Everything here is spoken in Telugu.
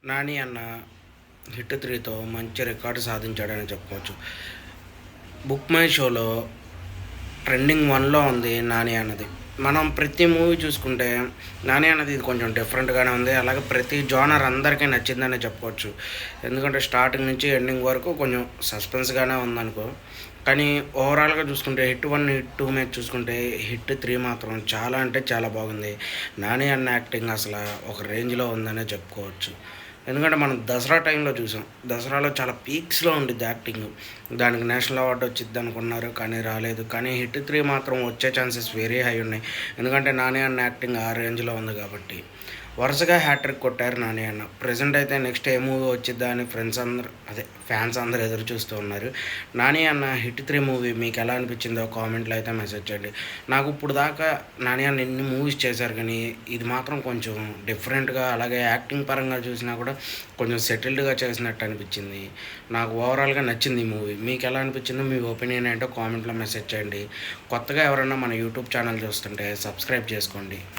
నాని అన్న హిట్ 3తో మంచి రికార్డు సాధించాడని చెప్పుకోవచ్చు. బుక్ మై షోలో ట్రెండింగ్ 1లో ఉంది నాని అన్నది. మనం ప్రతి మూవీ చూసుకుంటే నాని అన్నది ఇది కొంచెం డిఫరెంట్‌గానే ఉంది. అలాగే ప్రతి జోనర్ అందరికీ నచ్చిందనే చెప్పుకోవచ్చు. ఎందుకంటే స్టార్టింగ్ నుంచి ఎండింగ్ వరకు కొంచెం సస్పెన్స్‌గానే ఉందనుకో. కానీ ఓవరాల్‌గా చూసుకుంటే హిట్ 1, హిట్ 2 మీద చూసుకుంటే హిట్ 3 మాత్రం చాలా అంటే చాలా బాగుంది. నాని అన్న యాక్టింగ్ అసల ఒక రేంజ్‌లో ఉందనే చెప్పుకోవచ్చు. ఎందుకంటే మనం దసరా టైంలో చూసాం. దసరాలో చాలా పీక్స్‌లో ఉండిద్ది యాక్టింగు. దానికి నేషనల్ అవార్డ్ వచ్చిద్దనుకున్నారు, కానీ రాలేదు. కానీ హిట్ 3 మాత్రం వచ్చే ఛాన్సెస్ వెరీ హై ఉన్నాయి. ఎందుకంటే నాని అన్న యాక్టింగ్ ఆ రేంజ్‌లో ఉంది కాబట్టి. వరుసగా హ్యాట్రిక్ కొట్టారు నాని అన్న. ప్రెజెంట్ అయితే నెక్స్ట్ ఏ మూవీ వచ్చిద్దా అని ఫ్యాన్స్ అందరూ ఎదురు చూస్తూ ఉన్నారు. నాని అన్న హిట్ 3 మూవీ మీకు ఎలా అనిపించిందో కామెంట్లో అయితే మెసేజ్ చేయండి. నాకు ఇప్పుడు దాకా నాని అన్న ఎన్ని మూవీస్ చేశారు, కానీ ఇది మాత్రం కొంచెం డిఫరెంట్‌గా, అలాగే యాక్టింగ్ పరంగా చూసినా కూడా కొంచెం సెటిల్డ్‌గా చేసినట్టు అనిపించింది. నాకు ఓవరాల్‌గా నచ్చింది ఈ మూవీ. మీకు ఎలా అనిపించిందో మీ ఒపీనియన్ ఏంటో కామెంట్లో మెసేజ్ చేయండి. కొత్తగా ఎవరైనా మన యూట్యూబ్ ఛానల్ చూస్తుంటే సబ్స్క్రైబ్ చేసుకోండి.